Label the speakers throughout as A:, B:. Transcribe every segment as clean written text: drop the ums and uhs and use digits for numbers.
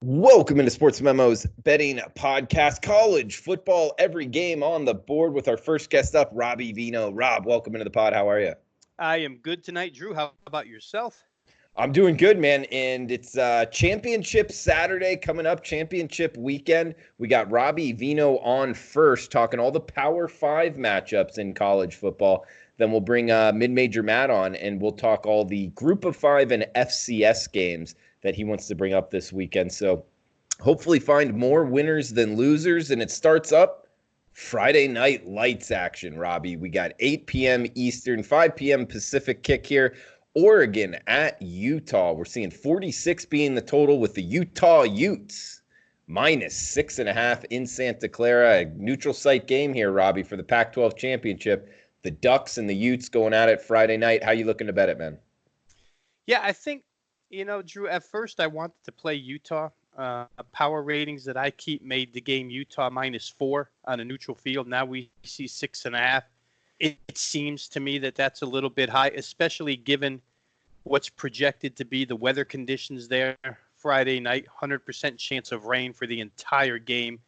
A: Welcome into Sports Memo's betting podcast. College football, every game on the board with our first guest up, Robbie Veno. Rob, welcome into the pod. How are you?
B: I am good tonight, Drew. How about yourself?
A: I'm doing good, man. And it's championship Saturday coming up, championship weekend. We got Robbie Veno on first, talking all the Power 5 matchups in college football. Then we'll bring mid-major Matt on, and we'll talk all the Group of 5 and FCS games that he wants to bring up this weekend. So hopefully find more winners than losers. And it starts up Friday night lights action, Robbie. We got 8 p.m. Eastern, 5 p.m. Pacific kick here. Oregon at Utah. We're seeing 46 being the total with the Utah Utes minus 6.5 in Santa Clara. A neutral site game here, Robbie, for the Pac-12 championship. The Ducks and the Utes going at it Friday night. How you looking to bet it, man?
B: Yeah, I think, Drew, at first I wanted to play Utah. Power ratings that I keep made the game Utah -4 on a neutral field. Now we see 6.5. It seems to me that that's a little bit high, especially given what's projected to be the weather conditions there Friday night. 100% chance of rain for the entire game,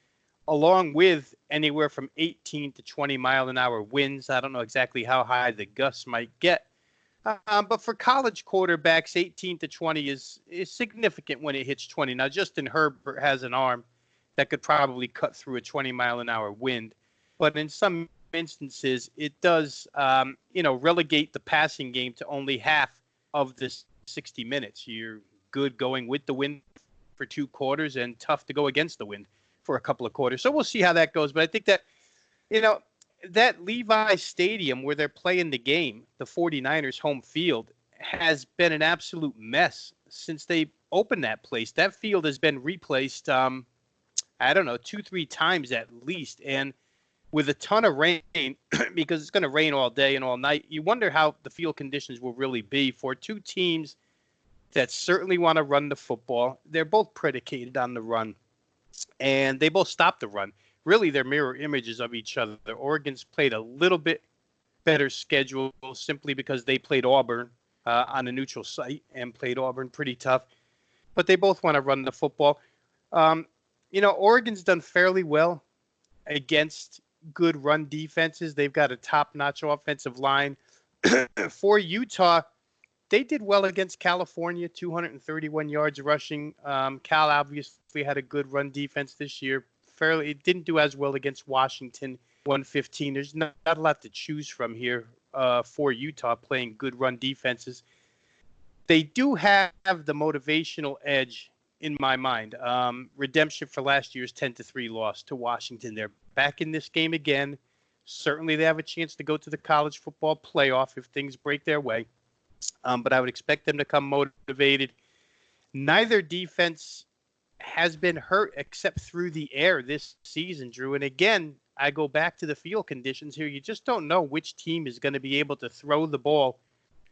B: along with anywhere from 18 to 20 mile an hour winds. I don't know exactly how high the gusts might get. But for college quarterbacks, 18 to 20 is significant when it hits 20. Now, Justin Herbert has an arm that could probably cut through a 20 mile an hour wind. But in some instances, it does, relegate the passing game to only half of this 60 minutes. You're good going with the wind for 2 quarters and tough to go against the wind for a couple of quarters. So we'll see how that goes. But I think that, that Levi Stadium where they're playing the game, the 49ers home field, has been an absolute mess since they opened that place. That field has been replaced, 2-3 times at least. And with a ton of rain, because it's going to rain all day and all night, you wonder how the field conditions will really be for two teams that certainly want to run the football. They're both predicated on the run, and they both stop the run. Really, they're mirror images of each other. Oregon's played a little bit better schedule simply because they played Auburn on a neutral site and played Auburn pretty tough. But they both want to run the football. Oregon's done fairly well against good run defenses. They've got a top-notch offensive line. For Utah, they did well against California, 231 yards rushing. Cal obviously had a good run defense this year. It didn't do as well against Washington, 115. There's not a lot to choose from here for Utah playing good run defenses. They do have the motivational edge in my mind. Redemption for last year's 10-3 loss to Washington. They're back in this game again. Certainly they have a chance to go to the college football playoff if things break their way. But I would expect them to come motivated. Neither defense has been hurt except through the air this season, Drew. And again, I go back to the field conditions here. You just don't know which team is going to be able to throw the ball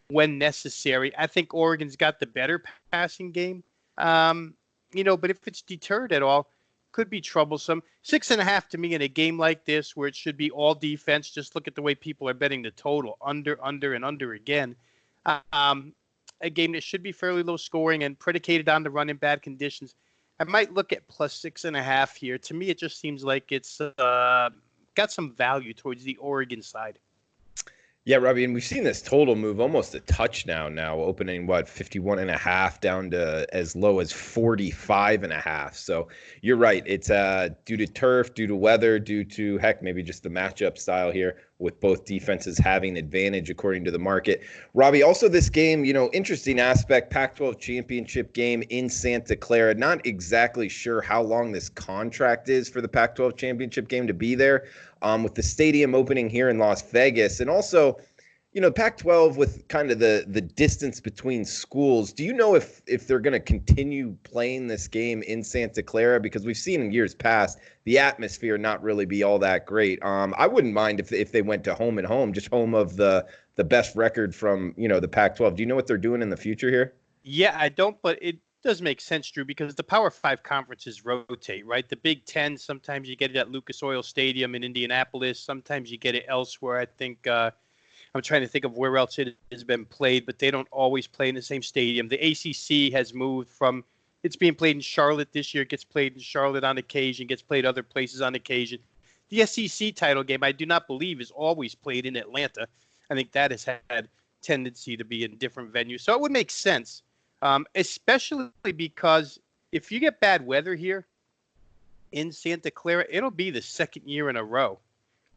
B: when necessary. I think Oregon's got the better passing game. But if it's deterred at all, could be troublesome. 6.5 to me in a game like this where it should be all defense. Just look at the way people are betting the total under, and under again. A game that should be fairly low scoring and predicated on the run in bad conditions. I might look at plus 6.5 here. To me, it just seems like it's got some value towards the Oregon side.
A: Yeah, Robbie, and we've seen this total move almost a touchdown now, opening, 51.5 down to as low as 45.5. So you're right. It's due to turf, due to weather, due to, maybe just the matchup style here with both defenses having advantage according to the market. Robbie, also this game, interesting aspect, Pac-12 championship game in Santa Clara. Not exactly sure how long this contract is for the Pac-12 championship game to be there. With the stadium opening here in Las Vegas. And also, Pac-12 with kind of the distance between schools. Do you know if they're going to continue playing this game in Santa Clara? Because we've seen in years past the atmosphere not really be all that great. I wouldn't mind if they went to home and home, just home of the best record from, the Pac-12. Do you know what they're doing in the future here?
B: Yeah, I don't, but it does make sense, Drew, because the Power 5 conferences rotate, right? The Big Ten, sometimes you get it at Lucas Oil Stadium in Indianapolis. Sometimes you get it elsewhere. I think I'm trying to think of where else it has been played, but they don't always play in the same stadium. The ACC has moved from, It's being played in Charlotte this year. It gets played in Charlotte on occasion, gets played other places on occasion. The SEC title game, I do not believe, is always played in Atlanta. I think that has had tendency to be in different venues. So it would make sense, especially because if you get bad weather here in Santa Clara, it'll be the second year in a row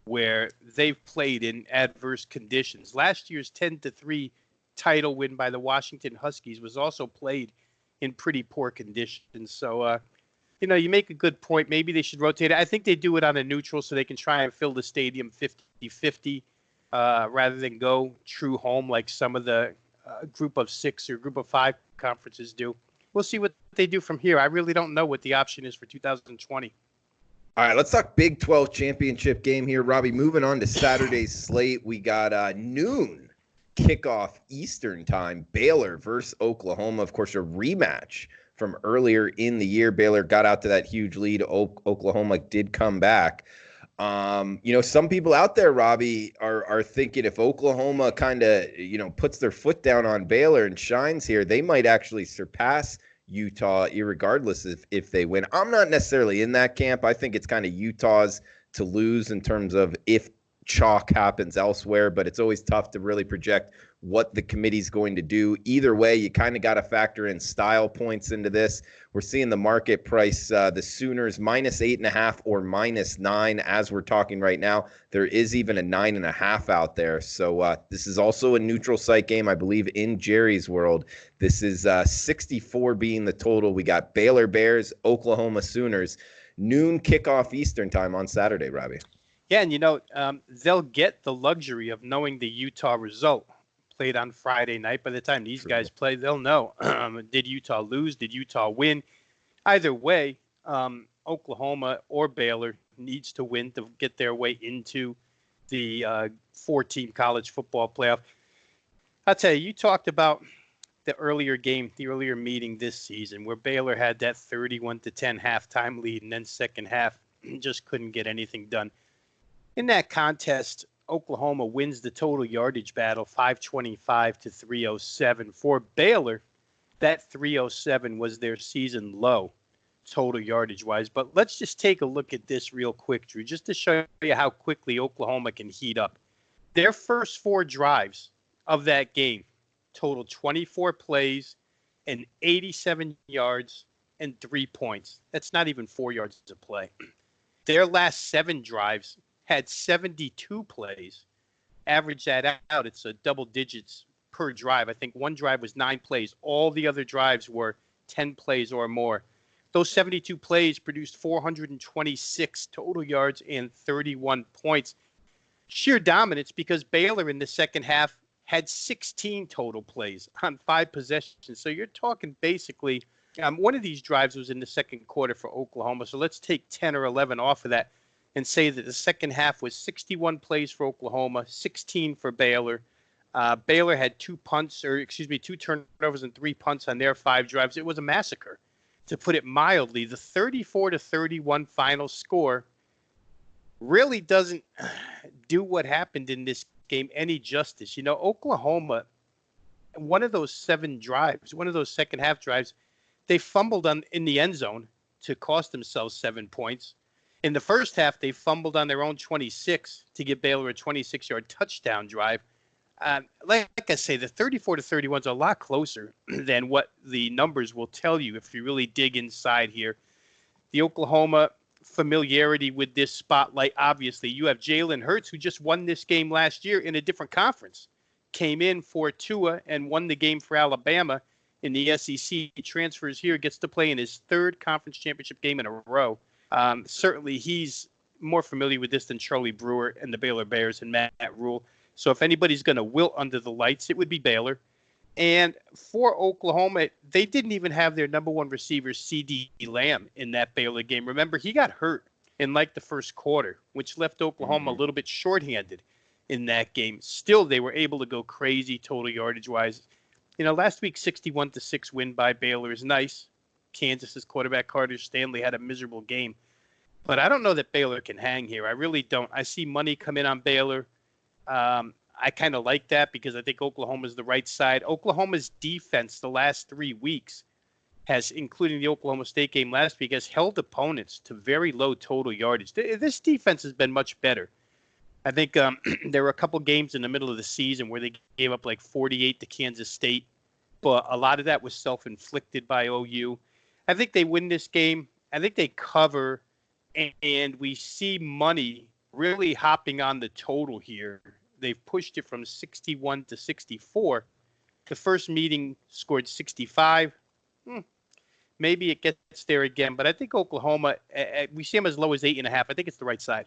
B: where they've played in adverse conditions. Last year's 10-3 title win by the Washington Huskies was also played in pretty poor conditions. So, you make a good point. Maybe they should rotate it. I think they do it on a neutral so they can try and fill the stadium 50-50 rather than go true home like some of the group of 6 or group of 5 conferences do. We'll see what they do from here. I really don't know what the option is for 2020.
A: All right, let's talk Big 12 championship game here, Robbie. Moving on to Saturday's slate, we got noon kickoff Eastern time, Baylor versus Oklahoma. Of course, a rematch from earlier in the year. Baylor got out to that huge lead. Oklahoma did come back. Some people out there, Robbie, are thinking if Oklahoma kind of, puts their foot down on Baylor and shines here, they might actually surpass Utah, irregardless if they win. I'm not necessarily in that camp. I think it's kind of Utah's to lose in terms of if chalk happens elsewhere, but it's always tough to really project what the committee's going to do. Either way, you kind of got to factor in style points into this. We're seeing the market price, the Sooners -8.5 or -9 as we're talking right now. There is even a 9.5 out there. So this is also a neutral site game, I believe, in Jerry's world. This is 64 being the total. We got Baylor Bears, Oklahoma Sooners, noon kickoff Eastern time on Saturday, Robbie.
B: Yeah, and they'll get the luxury of knowing the Utah result played on Friday night. By the time these guys play, they'll know, did Utah lose? Did Utah win? Either way, Oklahoma or Baylor needs to win to get their way into the 4-team college football playoff. I'll tell you, you talked about the earlier meeting this season where Baylor had that 31-10 halftime lead and then second half just couldn't get anything done. In that contest, Oklahoma wins the total yardage battle, 525 to 307. For Baylor, that 307 was their season low, total yardage-wise. But let's just take a look at this real quick, Drew, just to show you how quickly Oklahoma can heat up. Their first 4 drives of that game totaled 24 plays and 87 yards and 3 points. That's not even 4 yards to play. Their last 7 drives had 72 plays. Average that out, it's a double digits per drive. I think one drive was 9 plays. All the other drives were 10 plays or more. Those 72 plays produced 426 total yards and 31 points. Sheer dominance because Baylor in the second half had 16 total plays on 5 possessions. So you're talking basically, one of these drives was in the second quarter for Oklahoma. So let's take 10 or 11 off of that and say that the second half was 61 plays for Oklahoma, 16 for Baylor. Baylor had 2 turnovers and 3 punts on their 5 drives. It was a massacre, to put it mildly. The 34-31 final score really doesn't do what happened in this game any justice. Oklahoma, one of those 7 drives, one of those second half drives, they fumbled in the end zone to cost themselves 7 points. In the first half, they fumbled on their own 26 to give Baylor a 26-yard touchdown drive. Like I say, the 34-31 is a lot closer than what the numbers will tell you if you really dig inside here. The Oklahoma familiarity with this spotlight, obviously. You have Jalen Hurts, who just won this game last year in a different conference, came in for Tua and won the game for Alabama in the SEC. He transfers here, gets to play in his 3rd conference championship game in a row. Certainly, he's more familiar with this than Charlie Brewer and the Baylor Bears and Matt Rule. So if anybody's going to wilt under the lights, it would be Baylor. And for Oklahoma, they didn't even have their number 1 receiver, C.D. Lamb, in that Baylor game. Remember, he got hurt in the first quarter, which left Oklahoma a little bit shorthanded in that game. Still, they were able to go crazy total yardage-wise. Last week's 61-6 win by Baylor is nice. Kansas's quarterback Carter Stanley had a miserable game. But I don't know that Baylor can hang here. I really don't. I see money come in on Baylor. I kind of like that because I think Oklahoma's the right side. Oklahoma's defense the last 3 weeks has, including the Oklahoma State game last week, has held opponents to very low total yardage. This defense has been much better. I think there were a couple games in the middle of the season where they gave up like 48 to Kansas State, but a lot of that was self-inflicted by OU. I think they win this game. I think they cover, and we see money really hopping on the total here. They've pushed it from 61 to 64. The first meeting scored 65. Maybe it gets there again, but I think Oklahoma, we see them as low as 8.5. I think it's the right side.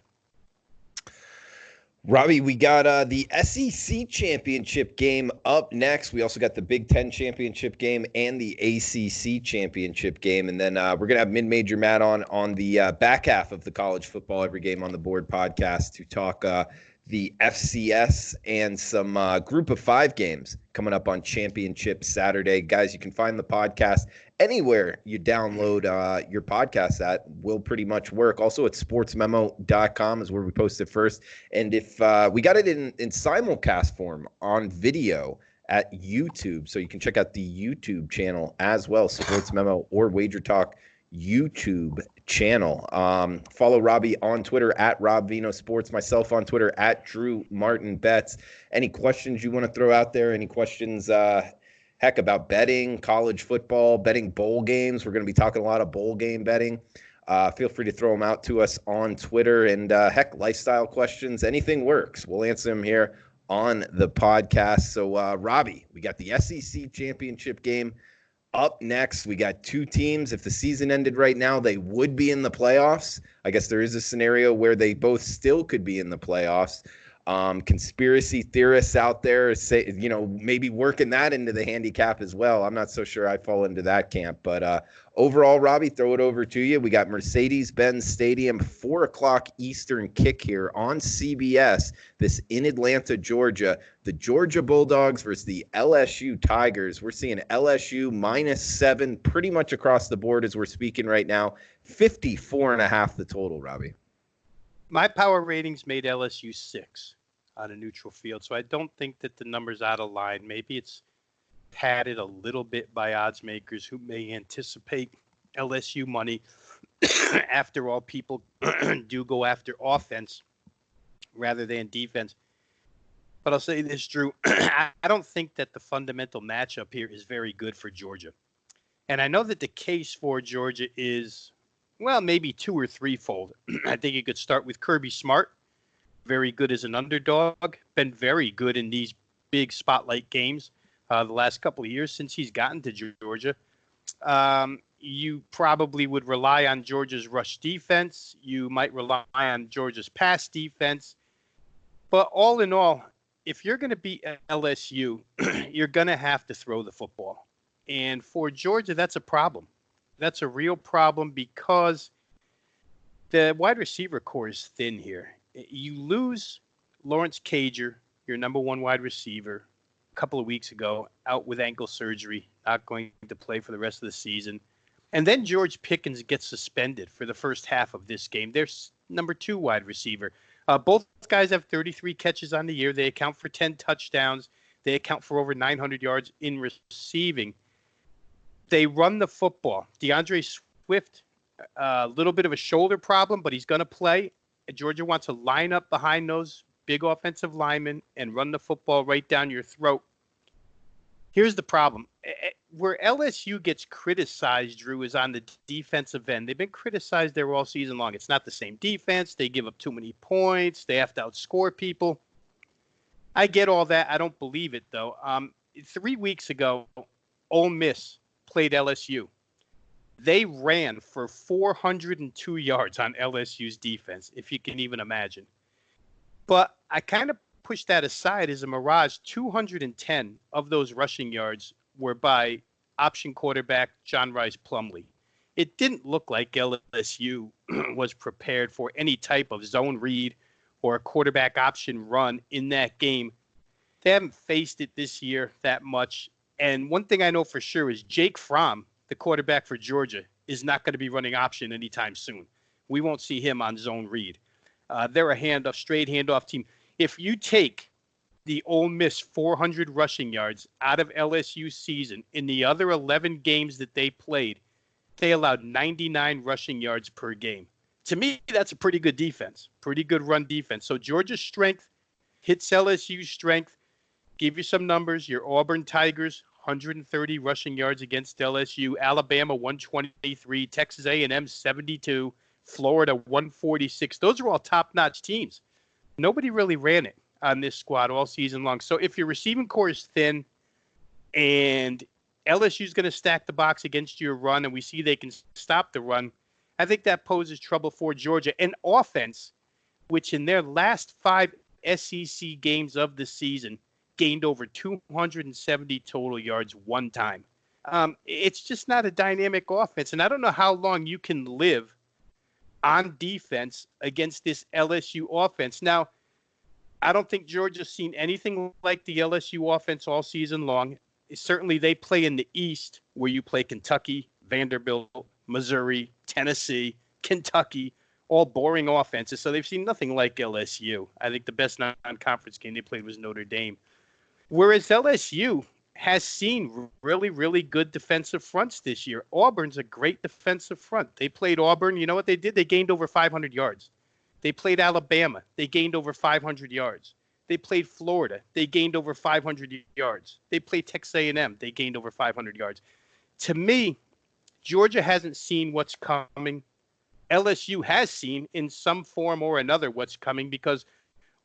A: Robbie, we got the SEC championship game up next. We also got the Big Ten championship game and the ACC championship game. And then we're going to have Mid-Major Matt on the back half of the College Football Every Game on the Board podcast to talk the FCS and some group of 5 games coming up on Championship Saturday. Guys, you can find the podcast anywhere you download your podcast at. Will pretty much work. Also at sportsmemo.com is where we post it first. And if we got it in simulcast form on video at YouTube, so you can check out the YouTube channel as well, Sports Memo or Wager Talk YouTube channel. Follow Robbie on Twitter at Rob Veno Sports, myself on Twitter at Drew Martin Betts. Any questions you want to throw out there? Any questions, heck, about betting, college football, betting bowl games? We're going to be talking a lot of bowl game betting. Feel free to throw them out to us on Twitter. And heck, lifestyle questions, anything works. We'll answer them here on the podcast. So, Robbie, we got the SEC championship game up next. We got 2 teams. If the season ended right now, they would be in the playoffs. I guess there is a scenario where they both still could be in the playoffs. Conspiracy theorists out there say, maybe working that into the handicap as well. I'm not so sure I fall into that camp, but overall, Robbie, throw it over to you. We got Mercedes-Benz Stadium, 4:00 Eastern kick here on CBS. This in Atlanta, Georgia. The Georgia Bulldogs versus the LSU Tigers. We're seeing LSU -7 pretty much across the board as we're speaking right now. 54.5 the total, Robbie.
B: My power ratings made LSU 6 on a neutral field, so I don't think that the number's out of line. Maybe it's padded a little bit by odds makers who may anticipate LSU money. After all, people do go after offense rather than defense. But I'll say this, Drew. I don't think that the fundamental matchup here is very good for Georgia. And I know that the case for Georgia is, well, maybe 2 or 3-fold. I think you could start with Kirby Smart, very good as an underdog, been very good in these big spotlight games the last couple of years since he's gotten to Georgia. You probably would rely on Georgia's rush defense. You might rely on Georgia's pass defense. But all in all, if you're going to beat LSU, you're going to have to throw the football. And for Georgia, that's a problem. That's a real problem because the wide receiver core is thin here. You lose Lawrence Cager, your number 1 wide receiver, a couple of weeks ago, out with ankle surgery, not going to play for the rest of the season. And then George Pickens gets suspended for the first half of this game. They're number 2 wide receiver. Both guys have 33 catches on the year. They account for 10 touchdowns. They account for over 900 yards in receiving. They run the football. DeAndre Swift, a little bit of a shoulder problem, but he's going to play. Georgia wants to line up behind those big offensive linemen and run the football right down your throat. Here's the problem. Where LSU gets criticized, Drew, is on the defensive end. They've been criticized there all season long. It's not the same defense. They give up too many points. They have to outscore people. I get all that. I don't believe it, though. 3 weeks ago, Ole Miss played LSU. They ran for 402 yards on LSU's defense, if you can even imagine. But I kind of push that aside as a mirage. 210 of those rushing yards were by option quarterback John Rice Plumlee. It didn't look like LSU was prepared for any type of zone read or a quarterback option run in that game. They haven't faced it this year that much. And one thing I know for sure is Jake Fromm, the quarterback for Georgia, is not going to be running option anytime soon. We won't see him on zone read. They're a straight handoff team. If you take the Ole Miss 400 rushing yards out of LSU's season. In the other 11 games that they played, they allowed 99 rushing yards per game. To me, that's a pretty good defense, pretty good run defense. So Georgia's strength hits LSU's strength. Give you some numbers. Your Auburn Tigers, 130 rushing yards against LSU. Alabama, 123. Texas A&M, 72. Florida, 146. Those are all top-notch teams. Nobody really ran it on this squad all season long. So if your receiving core is thin and LSU's going to stack the box against your run and we see they can stop the run, I think that poses trouble for Georgia. An offense, which in their last 5 SEC games of the season gained over 270 total yards one time. It's just not a dynamic offense. And I don't know how long you can live on defense against this LSU offense. Now, I don't think Georgia's seen anything like the LSU offense all season long. Certainly they play in the East where you play Kentucky, Vanderbilt, Missouri, Tennessee, Kentucky, all boring offenses. So they've seen nothing like LSU. I think the best non-conference game they played was Notre Dame. Whereas LSU has seen really, really good defensive fronts this year. Auburn's a great defensive front. They played Auburn. You know what they did? They gained over 500 yards. They played Alabama. They gained over 500 yards. They played Florida. They gained over 500 yards. They played Texas A&M. They gained over 500 yards. To me, Georgia hasn't seen what's coming. LSU has seen in some form or another what's coming because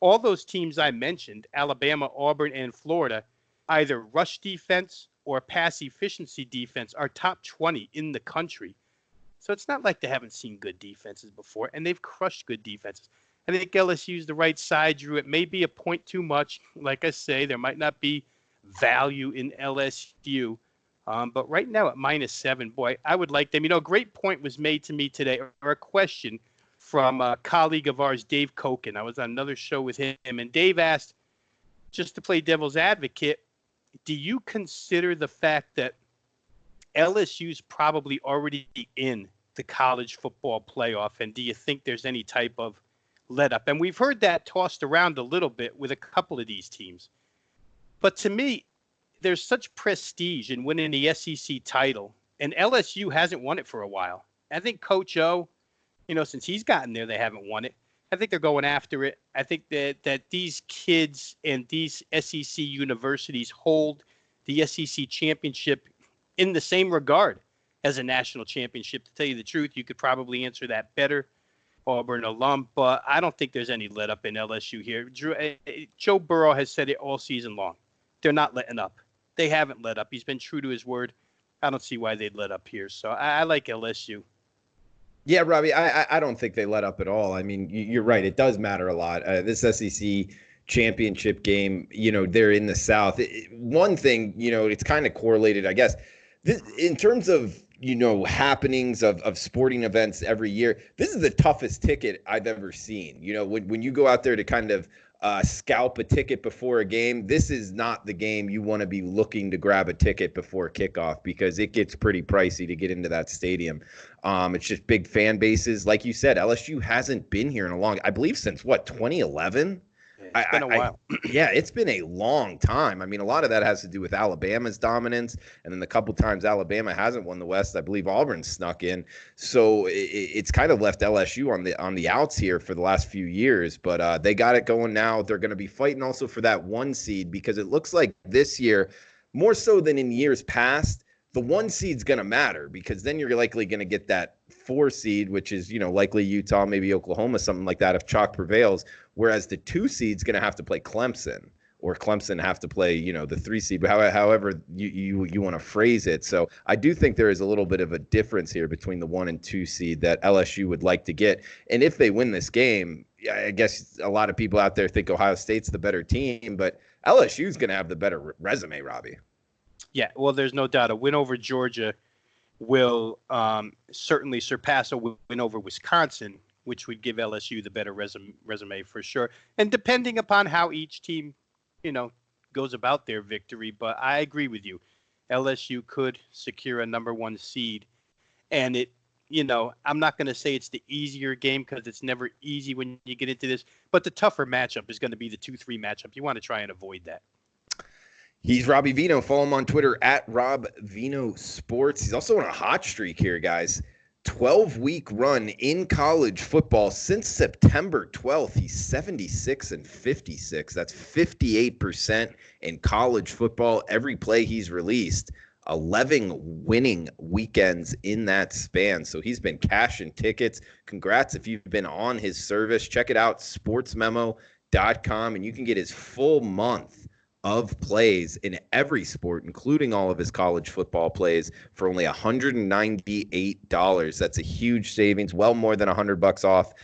B: all those teams I mentioned, Alabama, Auburn, and Florida, either rush defense or pass efficiency defense are top 20 in the country. So it's not like they haven't seen good defenses before, and they've crushed good defenses. I think LSU's the right side, Drew. It may be a point too much. Like I say, there might not be value in LSU. But right now at -7, boy, I would like them. You know, a great point was made to me today, or a question from a colleague of ours, Dave Koken. I was on another show with him, and Dave asked, just to play devil's advocate, do you consider the fact that LSU's probably already in the college football playoff, and do you think there's any type of let up? And we've heard that tossed around a little bit with a couple of these teams. But to me, there's such prestige in winning the SEC title, and LSU hasn't won it for a while. I think Coach O, you know, since he's gotten there, they haven't won it. I think they're going after it. I think that these kids and these SEC universities hold the SEC championship in the same regard as a national championship. To tell you the truth, you could probably answer that better, Auburn alum, but I don't think there's any let up in LSU here. Joe Burrow has said it all season long. They're not letting up. They haven't let up. He's been true to his word. I don't see why they'd let up here. So I like LSU.
A: Yeah, Robbie, I don't think they let up at all. I mean, you're right. It does matter a lot. This SEC championship game, you know, they're in the South. One thing, you know, it's kind of correlated, I guess, in terms of, you know, happenings of sporting events every year. This is the toughest ticket I've ever seen. You know, when you go out there to kind of scalp a ticket before a game, this is not the game you want to be looking to grab a ticket before kickoff because it gets pretty pricey to get into that stadium. It's just big fan bases. Like you said, LSU hasn't been here in a long, I believe since what, 2011?
B: Yeah, it's been a while.
A: Yeah, it's been a long time. I mean, a lot of that has to do with Alabama's dominance. And then the couple times Alabama hasn't won the West, I believe Auburn snuck in. So it's kind of left LSU on the outs here for the last few years. But they got it going now. They're going to be fighting also for that 1 seed because it looks like this year, more so than in years past, the 1 seed's going to matter because then you're likely going to get that 4 seed, which is, you know, likely Utah, maybe Oklahoma, something like that if chalk prevails. Whereas the 2 seed's going to have to play Clemson, or Clemson have to play, you know, the 3 seed, but however you want to phrase it. So I do think there is a little bit of a difference here between the 1 and 2 seed that LSU would like to get. And if they win this game, I guess a lot of people out there think Ohio State's the better team, but LSU's going to have the better resume, Robbie.
B: Yeah, well, there's no doubt a win over Georgia will certainly surpass a win over Wisconsin, which would give LSU the better resume for sure. And depending upon how each team, you know, goes about their victory. But I agree with you. LSU could secure a number 1 seed. And it I'm not going to say it's the easier game because it's never easy when you get into this, but the tougher matchup is going to be the 2-3 matchup. You want to try and avoid that.
A: He's Robbie Veno. Follow him on Twitter at Rob Veno Sports. He's also on a hot streak here, guys. 12-week run in college football since September 12th. He's 76-56. That's 58% in college football. Every play he's released, 11 winning weekends in that span. So he's been cashing tickets. Congrats if you've been on his service. Check it out, sportsmemo.com, and you can get his full month of plays in every sport, including all of his college football plays, for only $198. That's a huge savings, well more than $100 off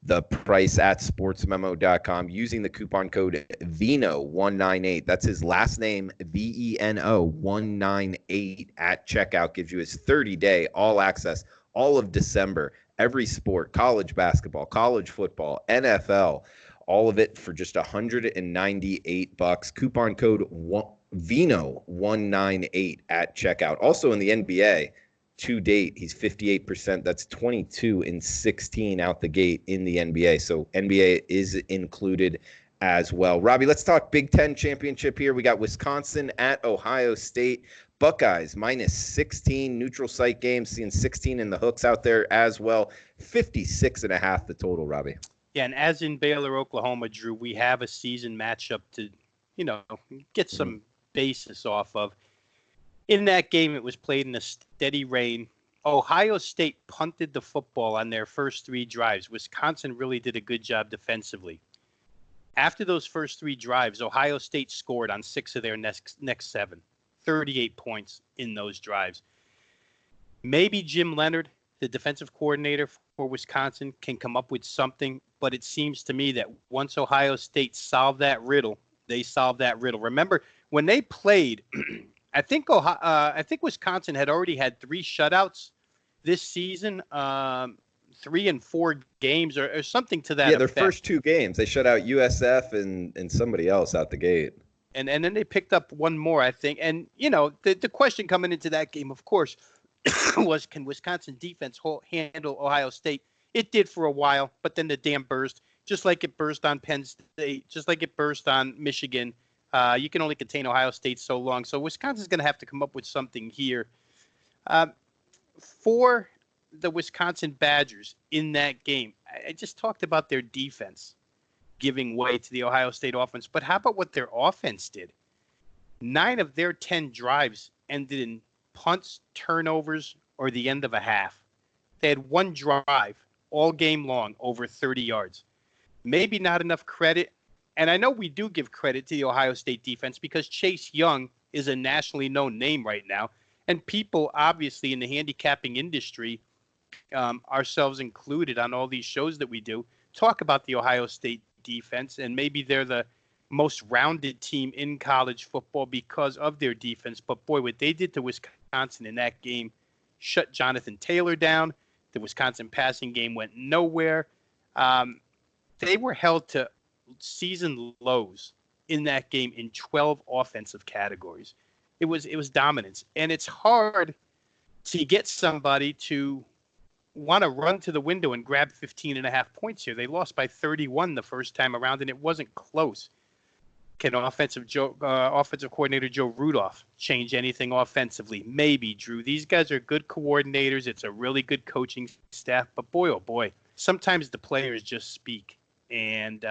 A: the price at sportsmemo.com using the coupon code VENO198. That's his last name, VENO 198 at checkout. Gives you his 30-day all access, all of December, every sport, college basketball, college football, NFL, all of it for just $198. Coupon code VENO198 at checkout. Also in the NBA, to date, he's 58%. That's 22-16 out the gate in the NBA. So NBA is included as well. Robbie, let's talk Big Ten championship here. We got Wisconsin at Ohio State. Buckeyes minus 16, neutral site game, seeing 16 in the hooks out there as well. 56.5 the total, Robbie.
B: Yeah, and as in Baylor, Oklahoma, Drew, we have a season matchup to, get some basis off of. In that game, it was played in a steady rain. Ohio State punted the football on their first 3 drives. Wisconsin really did a good job defensively. After those first 3 drives, Ohio State scored on 6 of their next 7, 38 points in those drives. Maybe Jim Leonard, the defensive coordinator for Wisconsin, can come up with something, but it seems to me that once Ohio State solved that riddle, they solved that riddle. Remember, when they played, I think Wisconsin had already had 3 shutouts this season, 3 and 4 games or something to that effect.
A: Yeah, their first 2 games, they shut out USF and somebody else out the gate.
B: And then they picked up one more, I think. And, the question coming into that game, of course, was, can Wisconsin defense handle Ohio State? It did for a while, but then the dam burst, just like it burst on Penn State, just like it burst on Michigan. You can only contain Ohio State so long. So Wisconsin's going to have to come up with something here. For the Wisconsin Badgers in that game, I just talked about their defense giving way to the Ohio State offense. But how about what their offense did? 9 of their 10 drives ended in punts, turnovers, or the end of a half. They had 1 drive all game long over 30 yards. Maybe not enough credit. And I know we do give credit to the Ohio State defense because Chase Young is a nationally known name right now. And people, obviously, in the handicapping industry, ourselves included on all these shows that we do, talk about the Ohio State defense. And maybe they're the most rounded team in college football because of their defense. But, boy, what they did to Wisconsin in that game shut Jonathan Taylor down. The Wisconsin passing game went nowhere. They were held to season lows in that game in 12 offensive categories. It was dominance. And it's hard to get somebody to want to run to the window and grab 15.5 points here. They lost by 31 the first time around, and it wasn't close. Can offensive coordinator Joe Rudolph change anything offensively? Maybe, Drew. These guys are good coordinators. It's a really good coaching staff. But boy, oh boy, sometimes the players just speak. And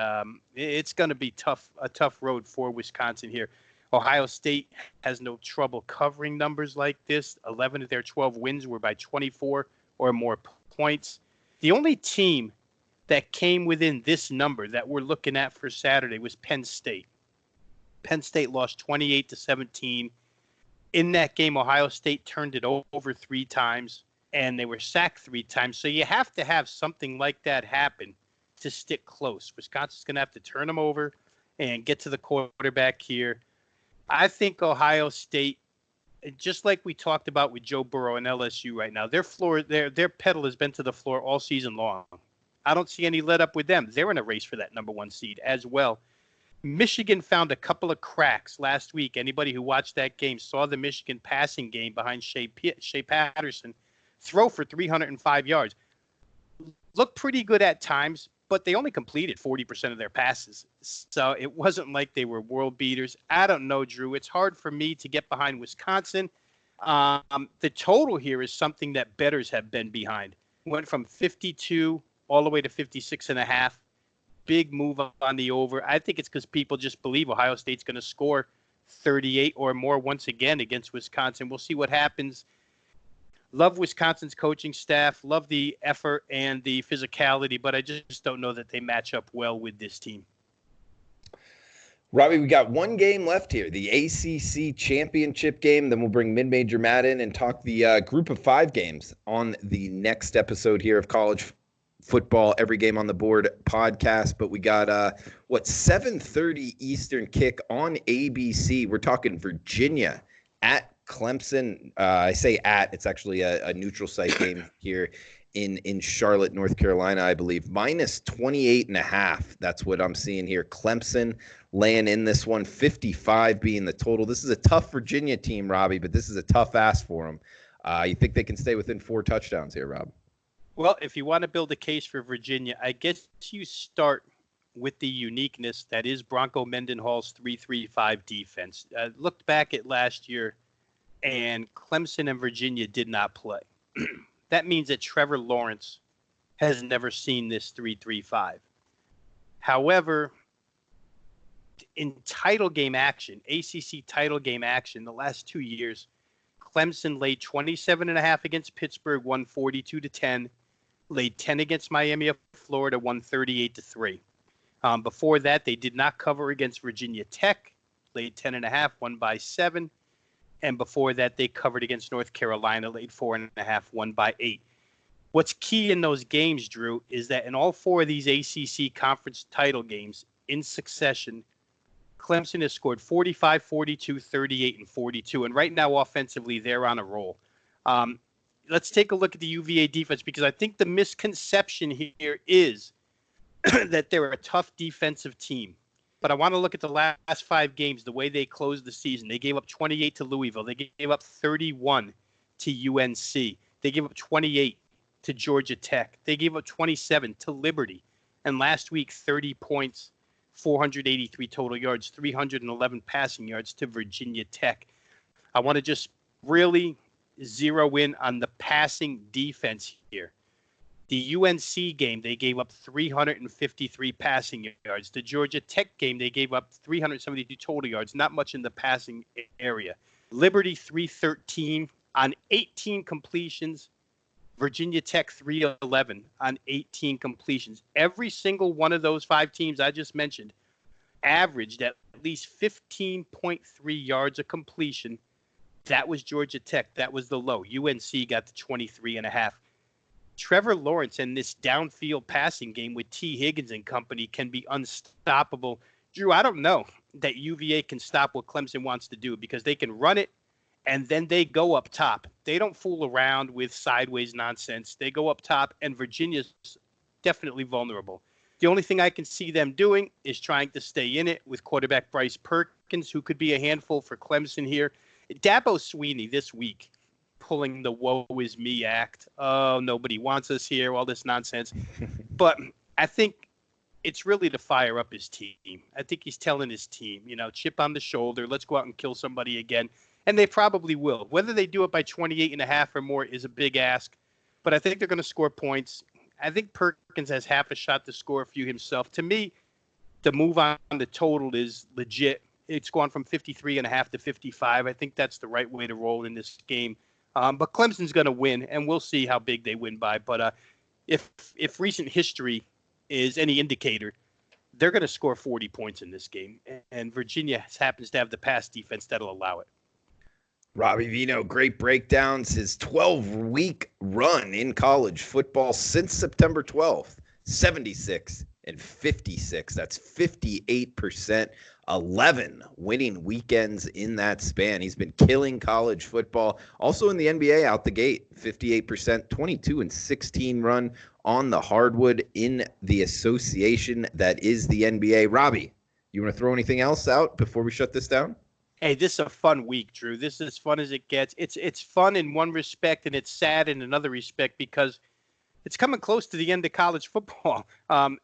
B: it's going to be a tough road for Wisconsin here. Ohio State has no trouble covering numbers like this. 11 of their 12 wins were by 24 or more points. The only team that came within this number that we're looking at for Saturday was Penn State. Penn State lost 28-17. In that game, Ohio State turned it over 3 times, and they were sacked 3 times. So you have to have something like that happen to stick close. Wisconsin's going to have to turn them over and get to the quarterback here. I think Ohio State, just like we talked about with Joe Burrow and LSU right now, their pedal has been to the floor all season long. I don't see any let up with them. They're in a race for that number 1 seed as well. Michigan found a couple of cracks last week. Anybody who watched that game saw the Michigan passing game behind Shea Patterson throw for 305 yards. Looked pretty good at times, but they only completed 40% of their passes. So it wasn't like they were world beaters. I don't know, Drew. It's hard for me to get behind Wisconsin. The total here is something that bettors have been behind. Went from 52 all the way to 56.5. Big move on the over. I think it's because people just believe Ohio State's going to score 38 or more once again against Wisconsin. We'll see what happens. Love Wisconsin's coaching staff, love the effort and the physicality, but I just don't know that they match up well with this team.
A: Robbie, we got one game left here, the ACC championship game. Then we'll bring Mid-Major Matt in and talk the group of 5 games on the next episode here of College Football Every Game on the Board podcast. But we got 7:30 Eastern kick on ABC. We're talking Virginia at Clemson. I say at, it's actually a neutral site game here in Charlotte, North Carolina, I believe. Minus 28.5. That's what I'm seeing here. Clemson laying in this one, 55 being the total. This is a tough Virginia team, Robbie, but this is a tough ask for them. You think they can stay within 4 touchdowns here, Rob?
B: Well, if you want to build a case for Virginia, I guess you start with the uniqueness that is Bronco Mendenhall's 3-3-5 defense. Looked back at last year, and Clemson and Virginia did not play. That means that Trevor Lawrence has never seen this 3-3-5. However, in title game action, ACC title game action, the last 2 years, Clemson laid 27.5 against Pittsburgh, won 42-10, laid 10 against Miami of Florida, won 38-3. Before that, they did not cover against Virginia Tech, laid 10.5, won by 7. And before that, they covered against North Carolina, laid 4.5, won by 8. What's key in those games, Drew, is that in all 4 of these ACC conference title games in succession, Clemson has scored 45, 42, 38, and 42. And right now, offensively, they're on a roll. Let's take a look at the UVA defense, because I think the misconception here is that they're a tough defensive team. But I want to look at the last 5 games, the way they closed the season. They gave up 28 to Louisville. They gave up 31 to UNC. They gave up 28 to Georgia Tech. They gave up 27 to Liberty. And last week, 30 points, 483 total yards, 311 passing yards to Virginia Tech. I want to just really zero in on the passing defense here. The UNC game, they gave up 353 passing yards. The Georgia Tech game, they gave up 372 total yards, not much in the passing area. Liberty, 313 on 18 completions. Virginia Tech, 311 on 18 completions. Every single one of those 5 teams I just mentioned averaged at least 15.3 yards a completion. That was Georgia Tech. That was the low. UNC got to 23.5. Trevor Lawrence and this downfield passing game with T. Higgins and company can be unstoppable. Drew, I don't know that UVA can stop what Clemson wants to do, because they can run it and then they go up top. They don't fool around with sideways nonsense. They go up top, and Virginia's definitely vulnerable. The only thing I can see them doing is trying to stay in it with quarterback Bryce Perkins, who could be a handful for Clemson here. Dabo Swinney this week, pulling the woe is me act. Oh, nobody wants us here, all this nonsense. But I think it's really to fire up his team. I think he's telling his team, chip on the shoulder, let's go out and kill somebody again. And they probably will. Whether they do it by 28.5 or more is a big ask, but I think they're going to score points. I think Perkins has half a shot to score a few himself. To me, the move on the total is legit. It's gone from 53.5 to 55. I think that's the right way to roll in this game. But Clemson's going to win, and we'll see how big they win by. But if recent history is any indicator, they're going to score 40 points in this game, and Virginia happens to have the pass defense that'll allow it.
A: Robbie Veno, great breakdowns. His 12-week run in college football since September 12th, 76 and 56. That's 58%. 11 winning weekends in that span. He's been killing college football. Also in the NBA out the gate, 58%, 22 and 16 run on the hardwood in the association that is the NBA. Robbie, you want to throw anything else out before we shut this down?
B: Hey, this is a fun week, Drew. This is as fun as it gets. It's fun in one respect, and it's sad in another respect because it's coming close to the end of college football.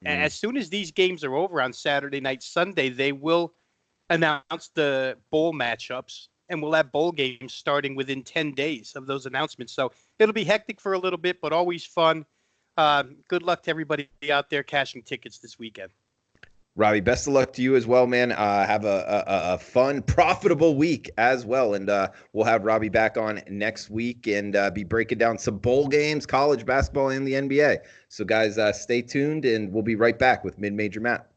B: As soon as these games are over on Saturday night, Sunday, they will announce the bowl matchups, and we'll have bowl games starting within 10 days of those announcements. So it'll be hectic for a little bit, but always fun. Good luck to everybody out there cashing tickets this weekend.
A: Robbie, best of luck to you as well, man. Have a fun, profitable week as well. And we'll have Robbie back on next week and be breaking down some bowl games, college basketball, and the NBA. So, guys, stay tuned, and we'll be right back with Mid-Major Matt.